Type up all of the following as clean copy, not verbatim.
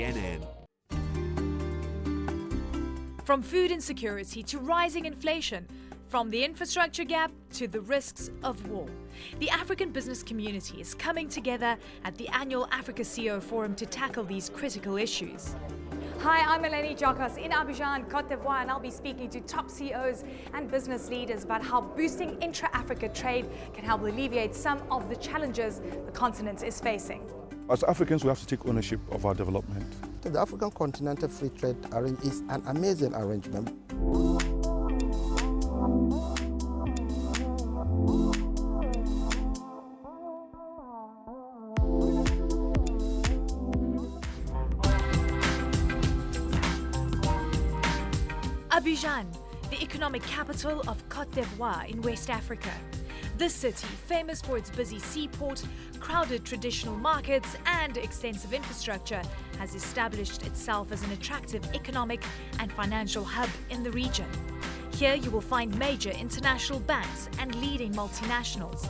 CNN. From food insecurity to rising inflation, from the infrastructure gap to the risks of war, the African business community is coming together at the annual Africa CEO Forum to tackle these critical issues. Hi, I'm Eleni Jokos in Abidjan, Côte d'Ivoire, and I'll be speaking to top CEOs and business leaders about how boosting intra-Africa trade can help alleviate some of the challenges the continent is facing. As Africans, we have to take ownership of our development. The African Continental Free Trade Arrangement is an amazing arrangement. Abidjan, the economic capital of Côte d'Ivoire in West Africa. This city, famous for its busy seaport, crowded traditional markets and extensive infrastructure, has established itself as an attractive economic and financial hub in the region. Here you will find major international banks and leading multinationals.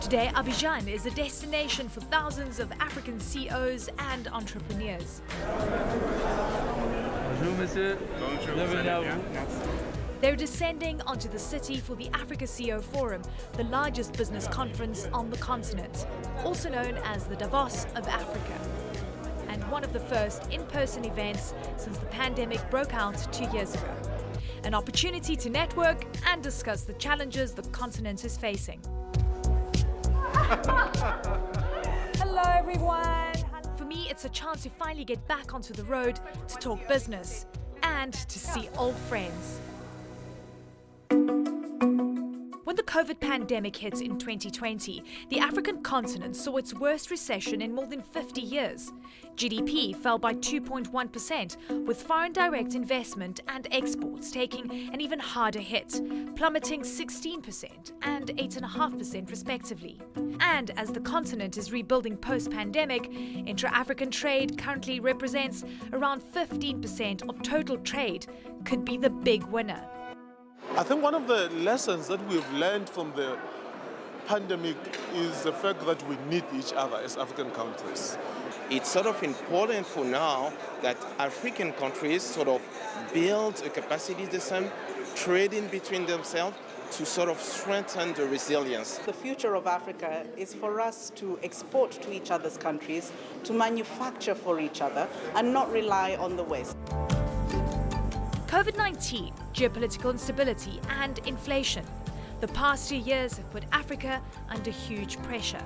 Today, Abidjan is a destination for thousands of African CEOs and entrepreneurs. They're descending onto the city for the Africa CEO Forum, the largest business conference on the continent, also known as the Davos of Africa, and one of the first in-person events since the pandemic broke out 2 years ago. An opportunity to network and discuss the challenges the continent is facing. Hello, everyone. For me, it's a chance to finally get back onto the road to talk business and to see old friends. When the COVID pandemic hit in 2020, the African continent saw its worst recession in more than 50 years. GDP fell by 2.1%, with foreign direct investment and exports taking an even harder hit, plummeting 16% and 8.5% respectively. And as the continent is rebuilding post-pandemic, intra-African trade currently represents around 15% of total trade, could be the big winner. I think one of the lessons that we've learned from the pandemic is the fact that we need each other as African countries. It's sort of important for now that African countries sort of build a capacity system, trading between themselves to sort of strengthen the resilience. The future of Africa is for us to export to each other's countries, to manufacture for each other, and not rely on the West. COVID-19, geopolitical instability and inflation. The past 2 years have put Africa under huge pressure.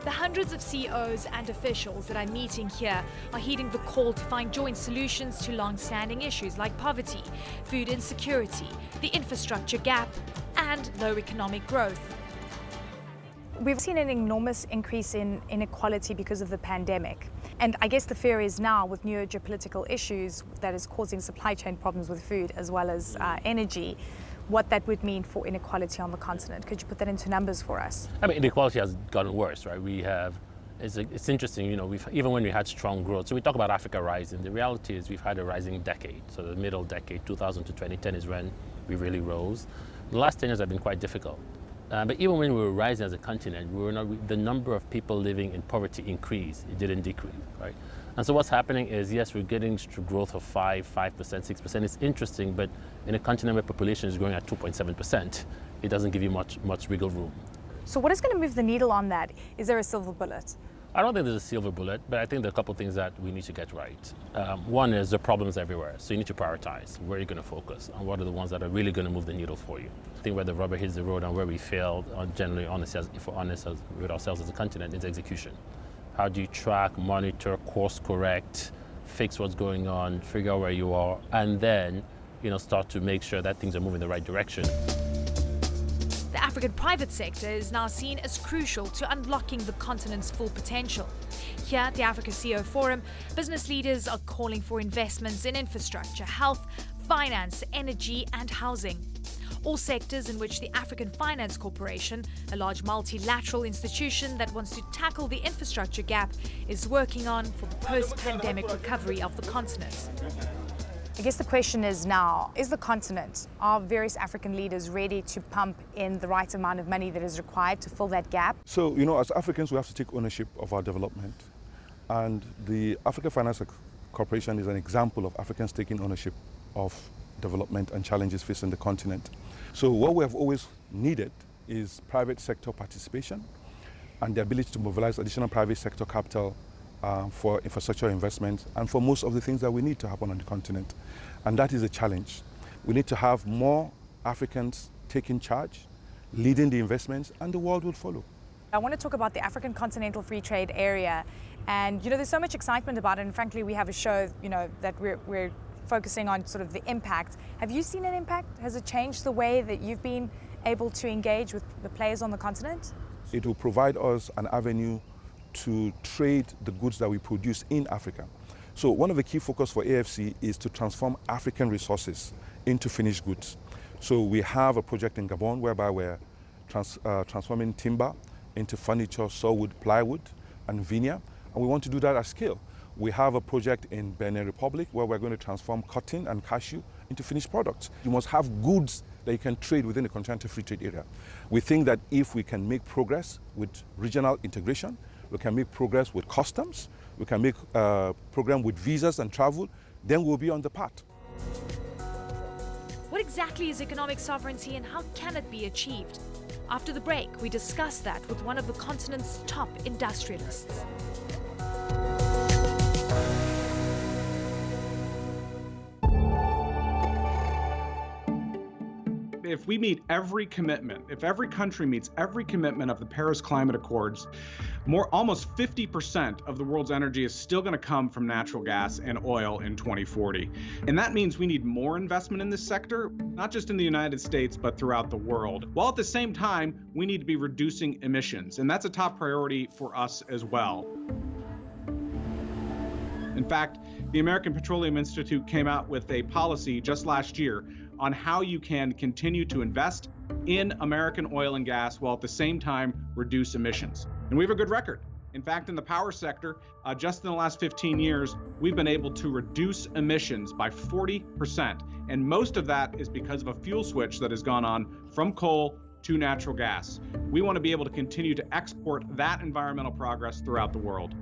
The hundreds of CEOs and officials that I'm meeting here are heeding the call to find joint solutions to long-standing issues like poverty, food insecurity, the infrastructure gap, and low economic growth. We've seen an enormous increase in inequality because of the pandemic. And I guess the fear is now, with new geopolitical issues that is causing supply chain problems with food as well as energy, what that would mean for inequality on the continent. Could you put that into numbers for us? I mean, inequality has gotten worse, right? It's interesting, you know, even when we had strong growth, so we talk about Africa rising, the reality is we've had a rising decade. So the middle decade, 2000 to 2010 is when we really rose. The last 10 years have been quite difficult. But even when we were rising as a continent, the number of people living in poverty increased. It didn't decrease, right? And so what's happening is, yes, we're getting growth of 5%, 6%. It's interesting, but in a continent where population is growing at 2.7%, it doesn't give you much wiggle room. So what is going to move the needle on that? Is there a silver bullet? I don't think there's a silver bullet, but I think there are a couple of things that we need to get right. One is the problems everywhere, so you need to prioritize where you're going to focus and what are the ones that are really going to move the needle for you. I think where the rubber hits the road and where we failed, generally honest, if we're honest with ourselves as a continent, is execution. How do you track, monitor, course correct, fix what's going on, figure out where you are, and then start to make sure that things are moving in the right direction. The African private sector is now seen as crucial to unlocking the continent's full potential. Here at the Africa CEO Forum, business leaders are calling for investments in infrastructure, health, finance, energy and housing. All sectors in which the African Finance Corporation, a large multilateral institution that wants to tackle the infrastructure gap, is working on for the post-pandemic recovery of the continent. I guess the question is now, is the continent, are various African leaders ready to pump in the right amount of money that is required to fill that gap? So, as Africans, we have to take ownership of our development. And the African Finance Corporation is an example of Africans taking ownership of development and challenges facing the continent. So what we have always needed is private sector participation and the ability to mobilize additional private sector capital for infrastructure investment and for most of the things that we need to happen on the continent. And that is a challenge. We need to have more Africans taking charge, leading the investments, and the world will follow. I want to talk about the African Continental Free Trade Area. And, there's so much excitement about it. And frankly, we have a show, that we're focusing on sort of the impact. Have you seen an impact? Has it changed the way that you've been able to engage with the players on the continent? It will provide us an avenue to trade the goods that we produce in Africa. So one of the key focus for AFC is to transform African resources into finished goods. So we have a project in Gabon whereby we're transforming timber into furniture, sawwood, plywood, and veneer, and we want to do that at scale. We have a project in Benin Republic where we're going to transform cotton and cashew into finished products. You must have goods that you can trade within the Continental Free Trade Area. We think that if we can make progress with regional integration, we can make progress with customs, we can make program with visas and travel, then we'll be on the path. What exactly is economic sovereignty and how can it be achieved? After the break, we discuss that with one of the continent's top industrialists. If we meet every commitment, if every country meets every commitment of the Paris Climate Accords, almost 50% of the world's energy is still going to come from natural gas and oil in 2040. And that means we need more investment in this sector, not just in the United States, but throughout the world. While at the same time, we need to be reducing emissions, and that's a top priority for us as well. In fact, the American Petroleum Institute came out with a policy just last year on how you can continue to invest in American oil and gas while at the same time reduce emissions. And we have a good record. In fact, in the power sector, just in the last 15 years, we've been able to reduce emissions by 40%. And most of that is because of a fuel switch that has gone on from coal to natural gas. We want to be able to continue to export that environmental progress throughout the world.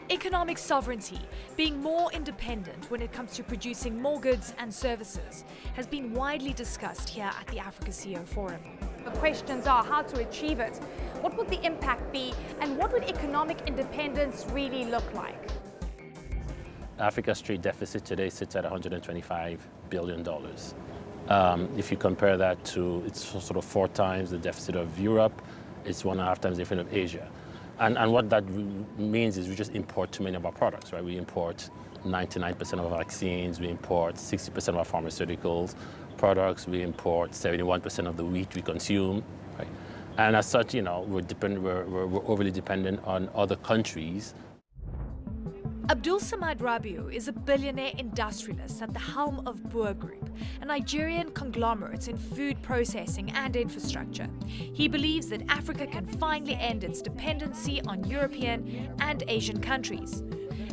Economic sovereignty, being more independent when it comes to producing more goods and services, has been widely discussed here at the Africa CEO Forum. The questions are how to achieve it, what would the impact be, and what would economic independence really look like? Africa's trade deficit today sits at $125 billion. If you compare that to, it's sort of 4 times the deficit of Europe, it's 1.5 times the deficit of Asia. And what that means is we just import too many of our products, right? We import 99% of our vaccines, we import 60% of our pharmaceuticals products, we import 71% of the wheat we consume, right? And as such, we're overly dependent on other countries. Abdul Samad Rabiu is a billionaire industrialist at the helm of Boer Group, a Nigerian conglomerate in food processing and infrastructure. He believes that Africa can finally end its dependency on European and Asian countries.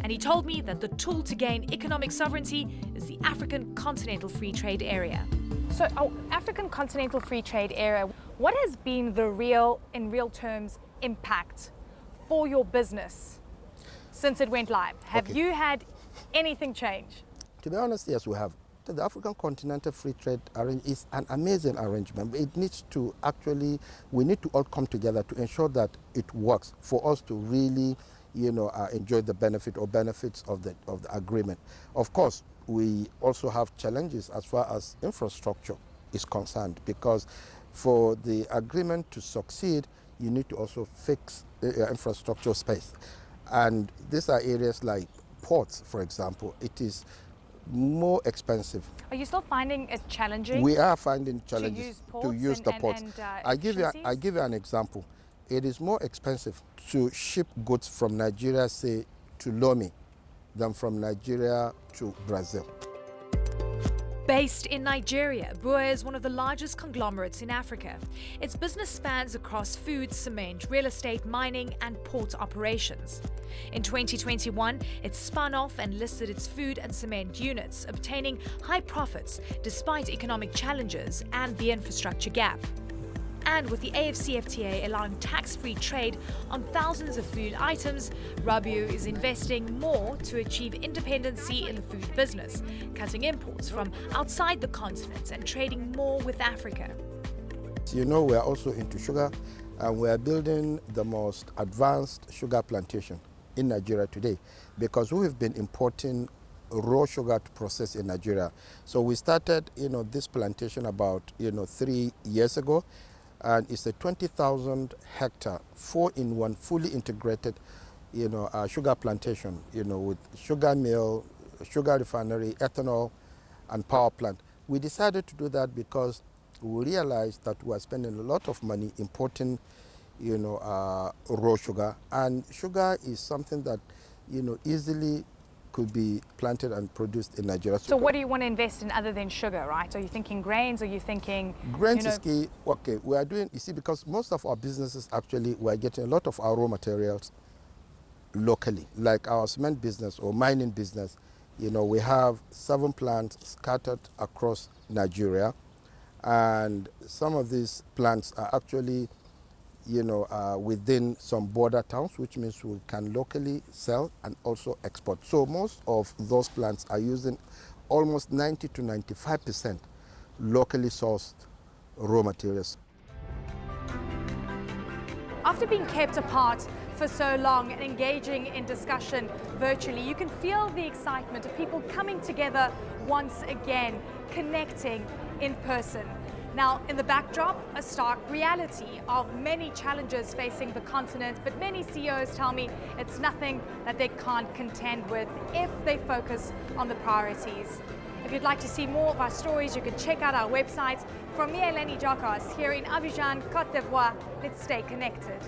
And he told me that the tool to gain economic sovereignty is the African Continental Free Trade Area. So, African Continental Free Trade Area, what has been in real terms, impact for your business since it went live? Have you had anything change? To be honest, yes, we have. The African Continental Free Trade Arrangement is an amazing arrangement. It needs to we need to all come together to ensure that it works for us to really, enjoy the benefits of the agreement. Of course, we also have challenges as far as infrastructure is concerned, because for the agreement to succeed, you need to also fix the infrastructure space. And these are areas like ports, for example. It is more expensive. Are you still finding it challenging? We are finding challenges to use the ports. I give you an example. It is more expensive to ship goods from Nigeria, say, to Lomé than from Nigeria to Brazil. Based in Nigeria, Bua is one of the largest conglomerates in Africa. Its business spans across food, cement, real estate, mining, and port operations. In 2021, it spun off and listed its food and cement units, obtaining high profits despite economic challenges and the infrastructure gap. And with the AFC allowing tax-free trade on thousands of food items, Rabiu is investing more to achieve independency in the food business, cutting imports from outside the continent and trading more with Africa. You know, we are also into sugar, and we are building the most advanced sugar plantation in Nigeria today, because we've been importing raw sugar to process in Nigeria. So we started, this plantation about, 3 years ago. And it's a 20,000 hectare, 4-in-1 fully integrated, sugar plantation, with sugar mill, sugar refinery, ethanol, and power plant. We decided to do that because we realized that we are spending a lot of money importing, raw sugar, and sugar is something that, easily could be planted and produced in Nigeria. So what do you want to invest in other than sugar, right? Are you thinking grains? Are you thinking... Grains is key. Okay, we are doing, because most of our businesses actually, we are getting a lot of our raw materials locally, like our cement business or mining business. We have 7 plants scattered across Nigeria, and some of these plants are actually within some border towns, which means we can locally sell and also export. So most of those plants are using almost 90 to 95% locally sourced raw materials. After being kept apart for so long and engaging in discussion virtually, you can feel the excitement of people coming together once again, connecting in person. Now, in the backdrop, a stark reality of many challenges facing the continent, but many CEOs tell me it's nothing that they can't contend with if they focus on the priorities. If you'd like to see more of our stories, you can check out our website. From me, Eleni Jokos, here in Abidjan, Côte d'Ivoire, let's stay connected.